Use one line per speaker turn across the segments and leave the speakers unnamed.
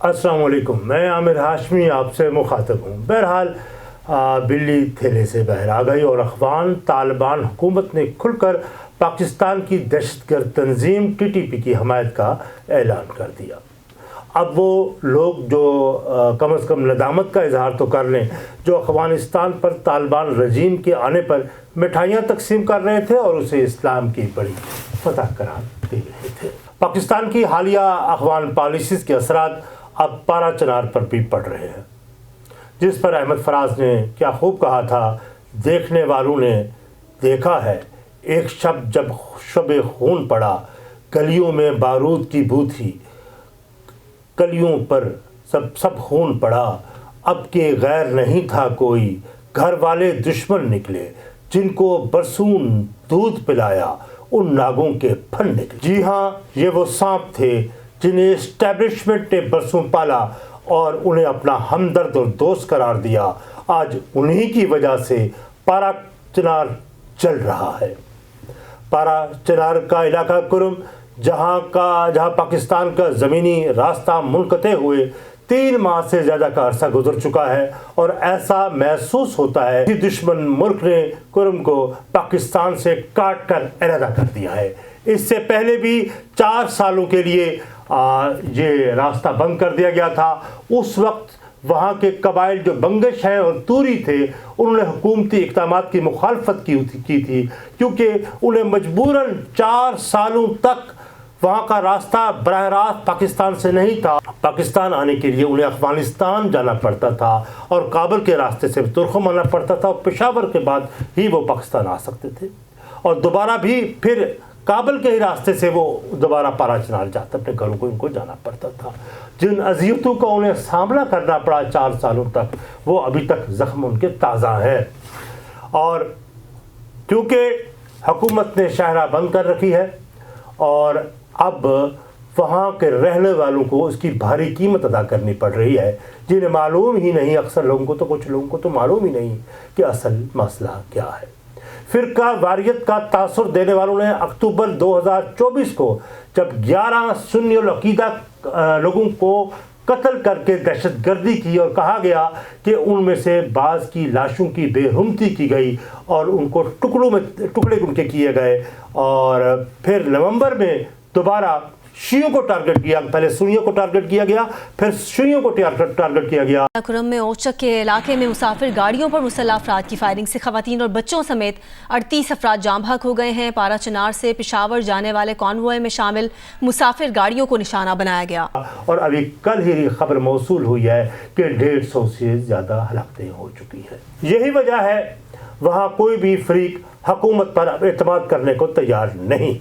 अस्सलाम वालेकुम, मैं आमिर हाशमी आपसे मुखातब हूँ। बहरहाल बिल्ली थैले से बाहर आ गई और अफगान तालिबान हुकूमत ने खुलकर पाकिस्तान की दहशतगर्द तंजीम TTP की हमायत का ऐलान कर दिया। अब वो लोग जो कम अज़ कम नदामत का इजहार तो कर लें, जो अफ़गानिस्तान पर तालिबान रजीम के आने पर मिठाइयाँ तकसीम कर रहे थे और उसे इस्लाम की बड़ी फतह करार दे रहे थे। पाकिस्तान की हालिया अफ़गान पॉलिसीज़ के असरात अब पारा चनार पर भी पड़ रहे हैं, जिस पर अहमद फराज ने क्या खूब कहा था, देखने वालों ने देखा है एक शब जब शब खून पड़ा, गलियों में बारूद की बू थी, कलियों पर सब खून पड़ा, अब के गैर नहीं था कोई, घर वाले दुश्मन निकले, जिनको बरसून दूध पिलाया उन नागों के फन निकले। जी हाँ, ये वो सांप थे जिन्हें एस्टैब्लिशमेंट ने बरसों पाला और उन्हें अपना हमदर्द और दोस्त करार दिया। आज उन्हीं की वजह से पारा चनार चल रहा है। पारा चनार का इलाका कुरम, जहाँ पाकिस्तान का ज़मीनी रास्ता मुनक़ते हुए 3 माह से ज़्यादा का अरसा गुजर चुका है और ऐसा महसूस होता है कि दुश्मन मुल्क ने कुरम को पाकिस्तान से काट कर अलहदा कर दिया है। इससे पहले भी 4 सालों के लिए ये रास्ता बंद कर दिया गया था। उस वक्त वहाँ के कबाइल जो बंगश हैं और तूरी थे, उन्होंने हुकूमती इक़दामात की मुखालफत की थी, क्योंकि उन्हें मजबूरन 4 सालों तक वहाँ का रास्ता बराह रास्त पाकिस्तान से नहीं था। पाकिस्तान आने के लिए उन्हें अफ़गानिस्तान जाना पड़ता था और काबुल के रास्ते से तुर्खम आना पड़ता था और पेशावर के बाद ही वो पाकिस्तान आ सकते थे और दोबारा भी फिर काबुल के ही रास्ते से वो दोबारा पारा चनार जाते अपने घरों को इनको जाना पड़ता था। जिन अज़ियतों का उन्हें सामना करना पड़ा 4 सालों तक, वो अभी तक ज़ख्म उनके ताज़ा हैं। और क्योंकि हुकूमत ने शाहरा बंद कर रखी है और अब वहाँ के रहने वालों को उसकी भारी कीमत अदा करनी पड़ रही है, जिन्हें मालूम ही नहीं, अक्सर लोगों को तो, कुछ लोगों को तो मालूम ही नहीं कि असल मसला क्या है। फ़िरका वारियत का तासुर देने वालों ने अक्टूबर 2024 को जब 11 सुन्नी और अकीदा लोगों को कत्ल करके दहशतगर्दी की और कहा गया कि उनमें से बाज़ की लाशों की बेरहमती की गई और उनको टुकड़े उनके किए गए, और फिर नवंबर में दोबारा शियों को टारगेट किया। पहले सुन्नियों को टारगेट किया गया, फिर शियों को टारगेट किया गया।
कुरम में ओचक के इलाके में मुसाफिर गाड़ियों पर मुसल्लह अफराद की फायरिंग से खवातीन और बच्चों समेत 38 अफराद जाम बहक हो गए हैं। पारा चनार से पेशावर जाने वाले कॉन्वॉय में शामिल मुसाफिर गाड़ियों को निशाना बनाया गया
और अभी कल ही खबर मौसूल हुई है कि 150 से ज़्यादा हलाकतें हो चुकी हैं। यही वजह है वहाँ कोई भी फरीक हुकूमत पर एतमाद करने को तैयार नहीं,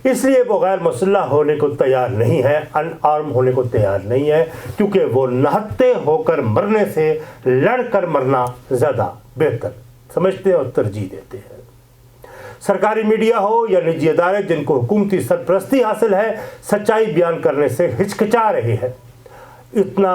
इसलिए वो गैर मुसल्लह होने को तैयार नहीं है, अनआर्म होने को तैयार नहीं है, क्योंकि वो नहत्ते होकर मरने से लड़कर मरना ज़्यादा बेहतर समझते और तरजीह देते हैं। सरकारी मीडिया हो या निजी अदारे जिनको हुकूमती सरपरस्ती हासिल है, सच्चाई बयान करने से हिचकिचा रहे हैं। इतना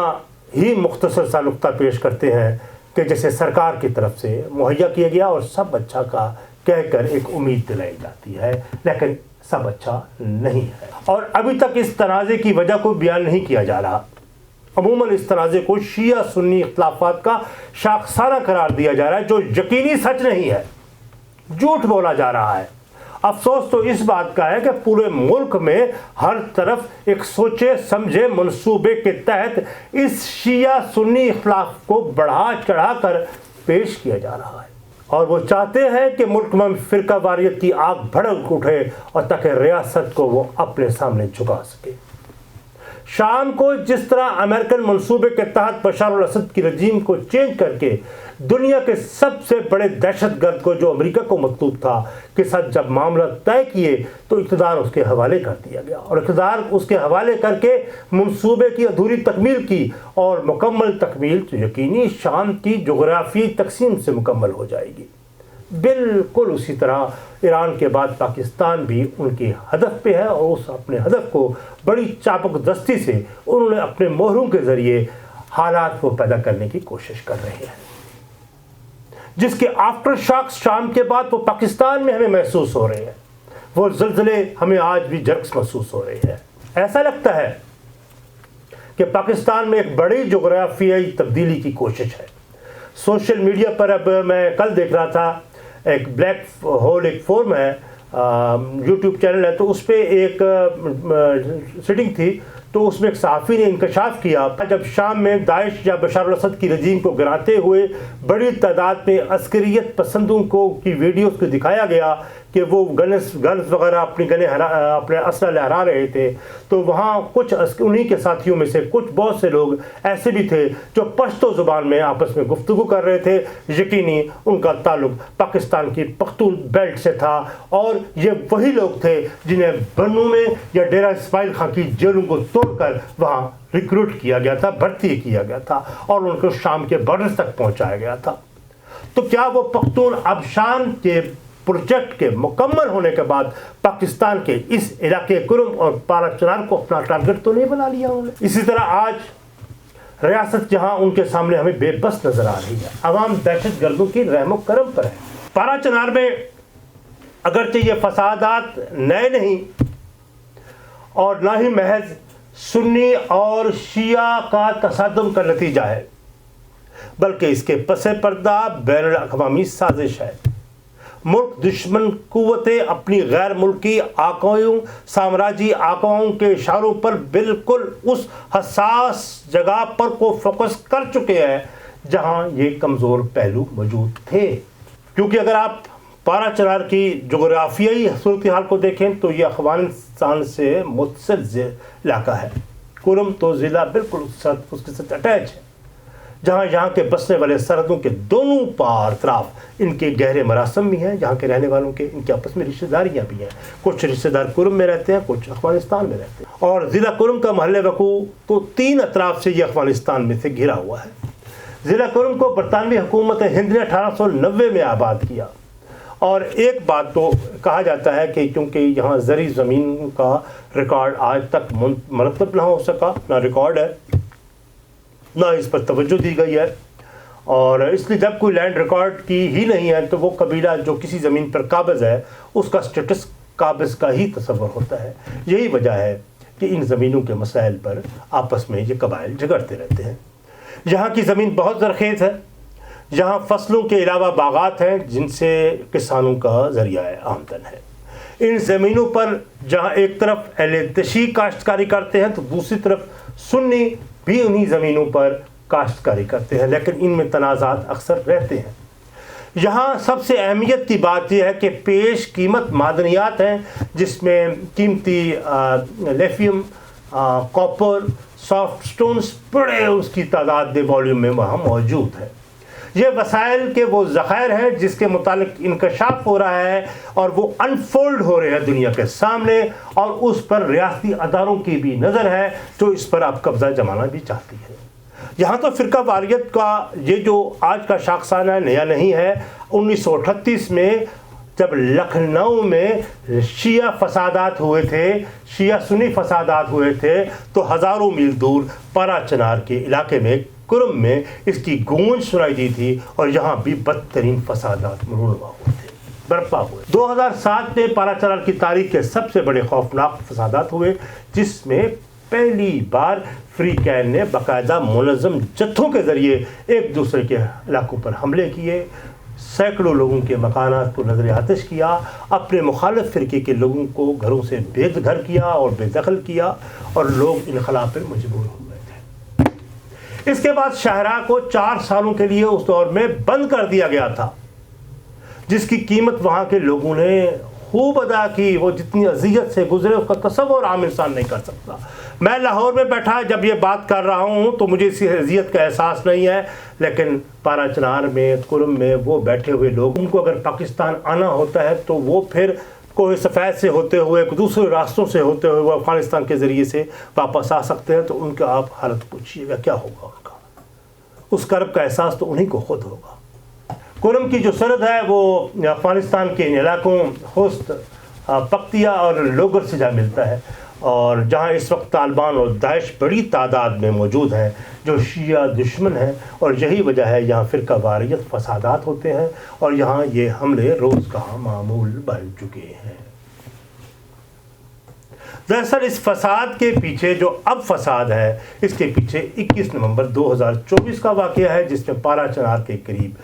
ही मुख्तसर सा नुक्ता पेश करते हैं कि जैसे सरकार की तरफ से मुहैया किया गया और सब अच्छा का कहकर एक उम्मीद दिलाई जाती है, लेकिन सब अच्छा नहीं है और अभी तक इस तनाज़े की वजह को बयान नहीं किया जा रहा। अमूमन इस तनाज़े को शिया सुन्नी इख्तिलाफ़ात का शाखसाना करार दिया जा रहा है, जो यकीनी सच नहीं है, झूठ बोला जा रहा है। अफसोस तो इस बात का है कि पूरे मुल्क में हर तरफ एक सोचे समझे मंसूबे के तहत इस शिया सुन्नी इख्तिलाफ़ को बढ़ा चढ़ा कर पेश किया जा रहा है और वो चाहते हैं कि मुल्क में फ़िरका वारियत की आग भड़क उठे और ताकि रियासत को वो अपने सामने झुका सके। शाम को जिस तरह अमेरिकन मंसूबे के तहत बशार अल असद की रजीम को चेंज करके दुनिया के सबसे बड़े दहशतगर्द को, जो अमेरिका को मतलूब था, के साथ जब मामला तय किए तो इक़्तिदार उसके हवाले कर दिया गया और इक़्तिदार उसके हवाले करके मंसूबे की अधूरी तकमील की और मुकम्मल तकमील तो यकीनी शांति जोग्राफी तकसीम से मुकम्मल हो जाएगी। बिल्कुल उसी तरह ईरान के बाद पाकिस्तान भी उनके हदफ पे है और उस अपने हदफ को बड़ी चापक दस्ती से उन्होंने अपने मोहरों के ज़रिए हालात को पैदा करने की कोशिश कर रहे हैं, जिसके आफ्टर शॉक्स शाम के बाद वो पाकिस्तान में हमें महसूस हो रहे हैं। वो ज़लज़ले हमें आज भी झटक महसूस हो रहे हैं। ऐसा लगता है कि पाकिस्तान में एक बड़ी जोग्राफियाई तब्दीली की कोशिश है। सोशल मीडिया पर अब मैं कल देख रहा था, एक ब्लैक होल एक फोरम है, यूट्यूब चैनल है, तो उस पर एक सिटिंग थी, तो उसमें एक सहाफ़ी ने इंकशाफ किया जब शाम में दाइश या बशार अल-असद की रजीम को गिराते हुए बड़ी तादाद में अस्करियत पसंदों को की वीडियोस को दिखाया गया कि वो गन्स वगैरह अपने असला लहरा रहे थे, तो वहाँ कुछ उन्हीं के साथियों में से बहुत से लोग ऐसे भी थे जो पश्तो ज़ुबान में आपस में गुफ्तगू कर रहे थे। यकीनी उनका ताल्लुक पाकिस्तान की पख्तून बेल्ट से था, और ये वही लोग थे जिन्हें बन्नू में या डेरा इस्माइल खां की जेलों को तोड़कर वहाँ रिक्रूट किया गया था, भर्ती किया गया था और उनको शाम के बॉर्डर तक पहुँचाया गया था। तो क्या वो पख्तून आबशान के प्रोजेक्ट के मुकम्मल होने के बाद पाकिस्तान के इस इलाके कुरुम और पारा चनार को अपना टारगेट तो नहीं बना लिया उन्होंने? इसी तरह आज रियासत जहां उनके सामने हमें बेबस नजर आ रही है, अवाम दहशत गर्दों की रहमो करम पर है। पारा चनार में अगरचे ये फसादात नए नहीं और ना ही महज सुन्नी और शिया का तसादुम का नतीजा है, बल्कि इसके पसे पर्दा बैनुल अक़वामी साजिश है। मुल्क दुश्मन कुव्वतें अपनी गैर मुल्की आकाओं, साम्राज्यी आकाओं के इशारों पर बिल्कुल उस हसास जगह पर को फोकस कर चुके हैं जहां ये कमज़ोर पहलू मौजूद थे। क्योंकि अगर आप पारा चनार की जोग्राफियाई सूरत हाल को देखें तो ये अफगानिस्तान से मुत्तसिल इलाका है। कुरुम तो ज़िला बिल्कुल उसके साथ अटैच है, जहाँ यहाँ के बसने वाले सरहदों के दोनों पार तरफ इनके गहरे मरासम भी हैं, जहाँ के रहने वालों के इनके आपस में रिश्तेदारियाँ भी हैं। कुछ रिश्तेदार कुरुम में रहते हैं, कुछ अफगानिस्तान में रहते हैं। और ज़िला कुरुम का महल वकू तो 3 अतराफ से ये अफगानिस्तान में से घिरा हुआ है। ज़िला कुरुम को बरतानवी हुकूमत हिंद ने 1890 में आबाद किया। और एक बात तो कहा जाता है कि क्योंकि यहाँ ज़री ज़मीन का रिकॉर्ड आज तक मरतब ना हो सका, ना रिकॉर्ड है, ना इस पर तवज्जो दी गई है, और इसलिए जब कोई लैंड रिकॉर्ड की ही नहीं है तो वो कबीला जो किसी ज़मीन पर काबिज़ है उसका स्टेटस काबिज़ का ही तस्वर होता है। यही वजह है कि इन ज़मीनों के मसाइल पर आपस में ये कबाइल झगड़ते रहते हैं। यहाँ की ज़मीन बहुत ज़रख़ेज़ है, यहाँ फसलों के अलावा बागात हैं जिनसे किसानों का ज़रिया आमदन है। इन ज़मीनों पर जहाँ एक तरफ अहले तशी काश्तकारी करते हैं तो दूसरी तरफ सुन्नी भी उन्हीं ज़मीनों पर काश्तकारी करते हैं, लेकिन इनमें तनाज़ात अक्सर रहते हैं। यहाँ सबसे अहमियत की बात यह है कि पेश कीमत मादनियात हैं, जिसमें कीमती लेफियम, कॉपर, सॉफ्ट स्टोन्स बड़े उसकी तादाद में वॉल्यूम में वहाँ मौजूद है। ये वसाइल के वो ज़ख़ायर हैं जिसके मुतालिक इंकशाफ हो रहा है और वो अनफोल्ड हो रहे हैं दुनिया के सामने, और उस पर रियासती अदारों की भी नज़र है जो इस पर आप कब्ज़ा जमाना भी चाहती है। यहाँ तो फ़िरका वारियत का ये जो आज का शाखसाना नया नहीं है। 1938 में जब लखनऊ में शिया फसादात हुए थे, शिया सुन्नी फसादात हुए थे, तो हज़ारों मील दूर पारा चनार के इलाके में कुरुम में इसकी गूंज सुनाई दी थी, और यहाँ भी बदतरीन फसादात मरूनवा हुए थे, बर्पा हुए। 2007 में पारा चनार की तारीख के सबसे बड़े खौफनाक फसादात हुए, जिसमें पहली बार फ्री कैन ने बाकायदा मुनज़्ज़म जत्थों के ज़रिए एक दूसरे के इलाकों पर हमले किए, सैकड़ों लोगों के मकानात को नजर आतिश किया, अपने मुखालिफ फ़िरके के लोगों को घरों से बेदखल किया और बेदखल किया, और लोग इनखला पर मजबूर हो गए थे। इसके बाद शाहरा को 4 सालों के लिए उस दौर में बंद कर दिया गया था, जिसकी कीमत वहाँ के लोगों ने खूब अदा की। वो जितनी अजियत से गुजरे उसका तसव्वुर आम इंसान नहीं कर सकता। मैं लाहौर में बैठा जब ये बात कर रहा हूँ तो मुझे इसी अजियत का एहसास नहीं है, लेकिन पारा चनार में, कुरुम में वो बैठे हुए लोग, उनको अगर पाकिस्तान आना होता है तो वो फिर कोई सफ़ेद से होते हुए, दूसरे रास्तों से होते हुए वो अफ़गानिस्तान के ज़रिए से वापस आ सकते हैं। तो उनका आप हालत पूछिएगा क्या होगा उनका, उस कर्ब का एहसास तो उन्हीं को खुद होगा। कुरुम की जो सरहद है वो अफ़गानिस्तान के इन इलाकों होस्ट, पख्तिया और लोगर से जा मिलता है, और जहाँ इस वक्त तालिबान और दाइश बड़ी तादाद में मौजूद हैं जो शिया दुश्मन हैं, और यही वजह है यहाँ फ़िरका वारियत फसादात होते हैं, और यहाँ ये हमले रोज़ का मामूल बन चुके हैं। दरअसल इस फसाद के पीछे जो अब फसाद है, इसके पीछे 21 नवंबर 2024 का वाक़या है, जिसमें पारा चनार के करीब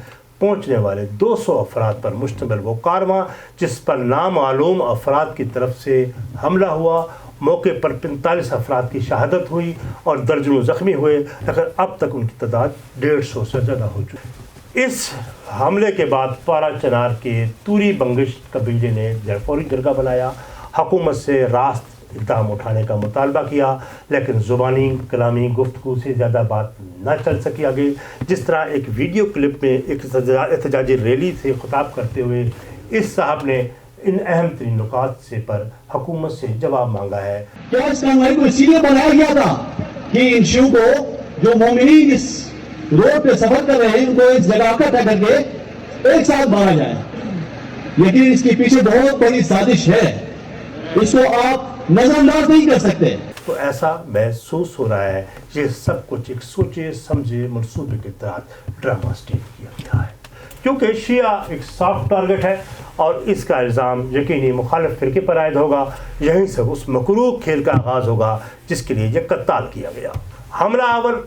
पहुंचने वाले 200 अफराद पर मुश्तमिल वो कारवां, जिस पर नामालूम अफराद की तरफ से हमला हुआ, मौके पर 45 अफराद की शहादत हुई और दर्जनों ज़ख्मी हुए, लेकिन अब तक उनकी तादाद 150 से ज़्यादा हो चुकी। इस हमले के बाद पारा चनार के तूरी बंगिश कबीले ने फौरी जरगा बनाया, हुकूमत से रास्त इक़दाम उठाने का मुतालबा किया, लेकिन ज़ुबानी कलामी गुफ्तगू से ज़्यादा बात न चल सकी आगे। जिस तरह एक वीडियो क्लिप में एक एहतजाजी रैली से खिताब करते हुए इस साहब ने इन अहम तरीन नुकात से पर हुकूमत से जवाब मांगा है।
क्या इस कार्रवाई को इसीलिए बनाया गया था कि इन शिव को, जो मोमिनीन इस रोड पे सफर कर रहे हैं, उनको इस जगह इकट्ठा करके एक साथ मारा जाए, लेकिन इसके पीछे बहुत बड़ी साजिश है, इसको आप नजरअंदाज नहीं कर सकते।
तो ऐसा महसूस हो रहा है ये सब कुछ एक सोचे समझे मंसूबे के तहत ड्रामा स्टेज किया गया है, क्योंकि शिया एक सॉफ्ट टारगेट है और इसका इल्ज़ाम यकीनी मुखालिफ फिरके पर आयद होगा। यहीं से उस मकरूह खेल का आगाज़ होगा जिसके लिए यह कत्ताल किया गया। हमलावर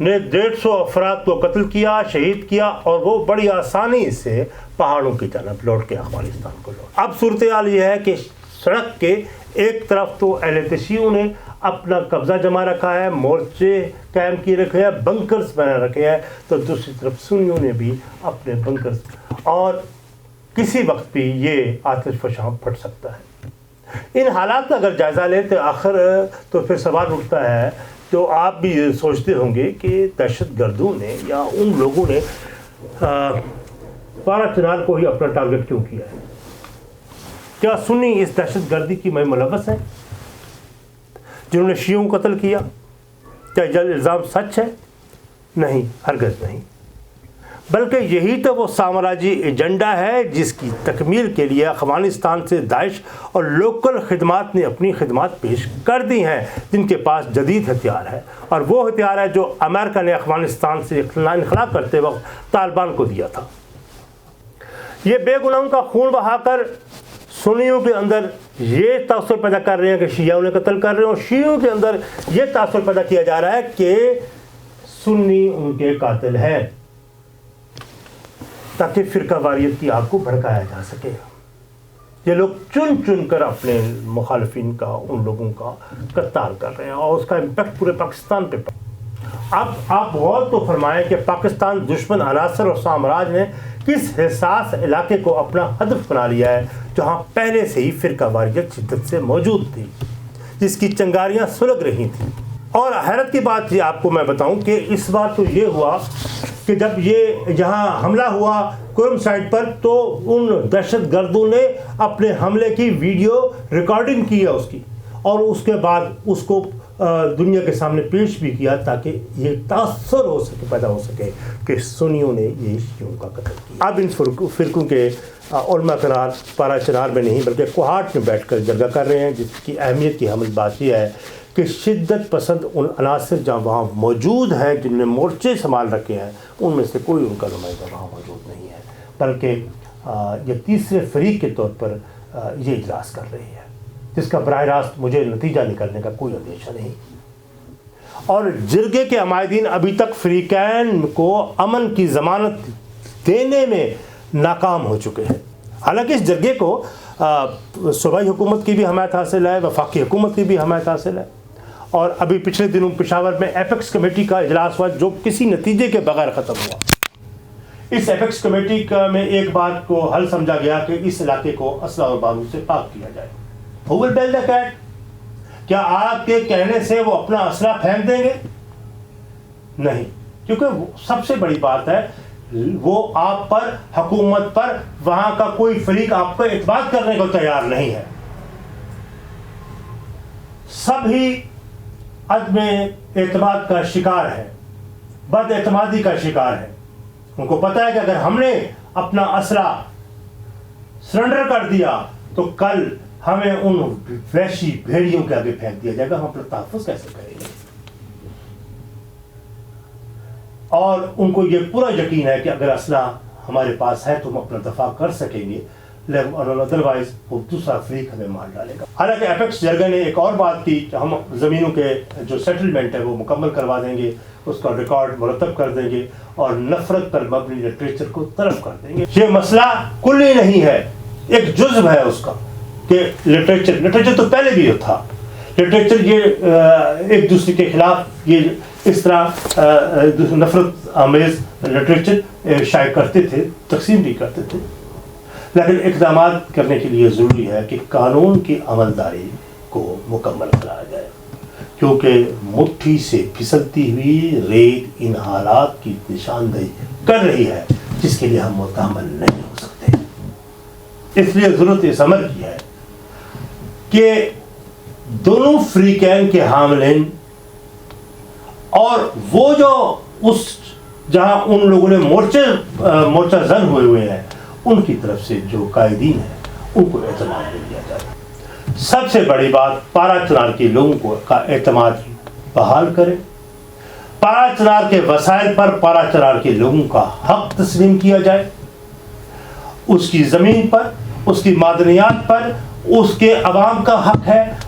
ने 150 अफराद को कत्ल किया, शहीद किया और वो बड़ी आसानी से पहाड़ों की जानब लौट के अफगानिस्तान को लौट। अब सूरत हाल ये है कि सड़क के एक तरफ तो अहले तशीयों ने अपना कब्जा जमा रखा है, मोर्चे कायम किए रखे हैं, बंकर्स बना रखे हैं, तो दूसरी तरफ सुन्नियों ने भी अपने बंकर्स, और किसी वक्त भी ये आतिश फशां फट सकता है। इन हालात का अगर जायज़ा लें तो आखिर तो फिर सवाल उठता है, तो आप भी ये सोचते होंगे कि दहशत गर्दों ने या उन लोगों ने पारा चनार को ही अपना टारगेट क्यों किया है? क्या सुन्नी इस दहशत गर्दी की में मुलव्वस है जिन्होंने शियों को कत्ल किया? क्या यह इल्ज़ाम सच है? नहीं, हरगिज़ नहीं, बल्कि यही तो वो साम्राज्य एजेंडा है जिसकी तकमील के लिए अफ़गानिस्तान से दाइश और लोकल खिदमात ने अपनी खिदमात पेश कर दी हैं, जिनके पास जदीद हथियार है, और वो हथियार है जो अमेरिका ने अफ़गानिस्तान से इनखला करते वक्त तालिबान को दिया था। ये बेगुनाहों का खून बहाकर सुन्नियों के अंदर ये तासुर पैदा कर रहे हैं कि शिया उन्हें कत्ल कर रहे हैं, और शियों के अंदर ये तासुर पैदा किया जा रहा है कि सुन्नी उनके कातिल हैं, ताकि फिरका वारियत की आग को भड़काया जा सके। ये लोग चुन चुन कर अपने मुखालिफिन का, उन लोगों का कत्ल कर रहे हैं और उसका इम्पैक्ट पूरे पाकिस्तान पे। अब आप गौर तो फरमाएं कि पाकिस्तान दुश्मन अनासर और साम्राज्य ने किस हिसास इलाके को अपना हदफ बना लिया है, जहाँ पहले से ही फिरका वारियत शिद्दत से मौजूद थी, जिसकी चिंगारियाँ सुलग रही थी। और हैरत की बात ये आपको मैं बताऊं कि इस बार तो ये हुआ कि जब ये यहाँ हमला हुआ कुरम साइड पर, तो उन दहशत गर्दों ने अपने हमले की वीडियो रिकॉर्डिंग की है उसकी, और उसके बाद उसको दुनिया के सामने पेश भी किया, ताकि ये तासुर हो सके, पैदा हो सके कि सुन्नियों ने ये शियों का कत्ल किया। अब इन फ़िरकों के उलमा करार पारा चनार में नहीं बल्कि कोहाट में बैठ कर जरगा कर रहे हैं, जिसकी अहमियत की हमल बात यह है कि शिद्दत पसंद उन अनासर जहाँ वहाँ मौजूद हैं, जिनने मोर्चे संभाल रखे हैं, उनमें से कोई उनका नुमाइंदा वहाँ मौजूद नहीं है, बल्कि ये तीसरे फरीक के तौर पर ये इजलास कर रही है, जिसका बराह रास्त मुझे नतीजा निकलने का कोई अंदेशा नहीं। और जिरगे के हमायदीन अभी तक फ्रीकैन को अमन की ज़मानत देने में नाकाम हो चुके हैं। हालांकि इस जिरगे को सूबाई हुकूमत की भी हमायत हासिल है, वफाकी हुकूमत की भी हमायत हासिल है, और अभी पिछले दिनों पेशावर में एपेक्स कमेटी का इजलास हुआ जो किसी नतीजे के बगैर ख़त्म हुआ। इस एपेक्स कमेटी में एक बात को हल समझा गया कि इस इलाके को असला और बारूद से पाक किया जाए। Who will build the cat? क्या आपके कहने से वो अपना असला फेंक देंगे? नहीं, क्योंकि सबसे बड़ी बात है वो आप पर, हुकूमत पर, वहां का कोई फरीक आपको इत्मीनान करने को तैयार नहीं है। सब ही अदम एतमाद का शिकार है, बद एतमादी का शिकार है। उनको पता है कि अगर हमने अपना असला सरेंडर कर दिया तो कल हमें उन वैशी भेड़ियों के आगे फेंक दिया जाएगा, हम अपना तहफ़्फ़ुज़ कैसे करेंगे? और उनको ये पूरा यकीन है कि अगर असला हमारे पास है तो हम अपना दफा कर सकेंगे, लेकिन अदरवाइज वो दूसरा फ्रीक हमें मार डालेगा। हालांकि एपेक्स जरगा ने एक और बात की कि हम ज़मीनों के जो सेटलमेंट है वो मुकम्मल करवा देंगे, उसका रिकॉर्ड मुरतब कर देंगे और नफरत पर मबनी लिटरेचर को तलब कर देंगे। ये मसला कुल्ली नहीं है, एक जुज़्व है उसका कि लिटरेचर तो पहले भी था। लिटरेचर ये एक दूसरे के खिलाफ ये इस तरह नफरत आमेज लिटरेचर शाये करते थे, तकसीम भी करते थे, लेकिन इक़दाम करने के लिए ज़रूरी है कि कानून की अमलदारी को मुकम्मल कराया जाए, क्योंकि मुट्ठी से फिसलती हुई रेत इन हालात की निशानदेही कर रही है जिसके लिए हम मुतहम्मिल नहीं हो सकते। इसलिए ज़रूरत इस अमल की है कि दोनों फ्रीकैन के हामिलीन और वो जो उस जहां उन लोगों ने मोर्चा जन हुए हैं उनकी तरफ से जो कायदीन है उनको एतमाद दे दिया जाए। सबसे बड़ी बात, पारा चनार के लोगों को का एतमाद बहाल करें। पारा चनार के वसाइल पर पारा चनार के लोगों का हक तस्लीम किया जाए, उसकी ज़मीन पर, उसकी मादनियात पर उसके अवाम का हक है,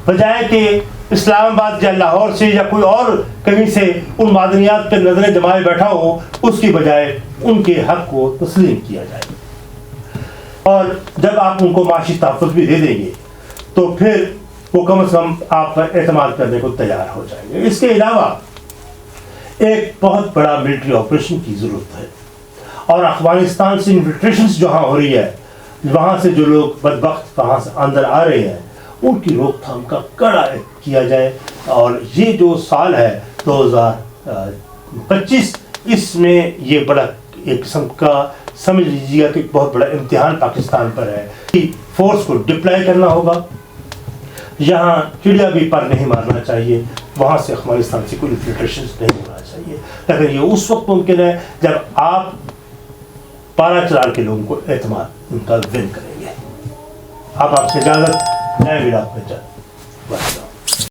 बजाय कि इस्लामाबाद या लाहौर से या कोई और कहीं से उन मादनियात पर नजरें जमाए बैठा हो, उसकी बजाय उनके हक को तस्लीम किया जाए। और जब आप उनको माशी तहफ़्फ़ुज़ भी दे देंगे तो फिर वो कम से कम आप पर एतमाद करने को तैयार हो जाएंगे। इसके अलावा एक बहुत बड़ा मिलिट्री ऑपरेशन की ज़रूरत है और अफ़गानिस्तान से इन्फिल्ट्रेशन जहाँ हो रही है, वहाँ से जो लोग बदबख्त वहाँ से अंदर आ रहे हैं उनकी रोकथाम का कड़ा किया जाए। और ये जो साल है 2025, इसमें ये बड़ा एक किस्म का समझ लीजिएगा कि बहुत बड़ा इम्तिहान पाकिस्तान पर है कि फोर्स को डिप्लॉय करना होगा। यहाँ चिड़िया भी पर नहीं मारना चाहिए, वहाँ से अफगानिस्तान से कोई इन्फिल्ट्रेशन नहीं होना चाहिए, लेकिन ये उस वक्त मुमकिन है जब आप पारा चलार के लोगों को एतमाद उनका विन करेंगे। अब आपसे इजाज़त, नए विलाप में चल।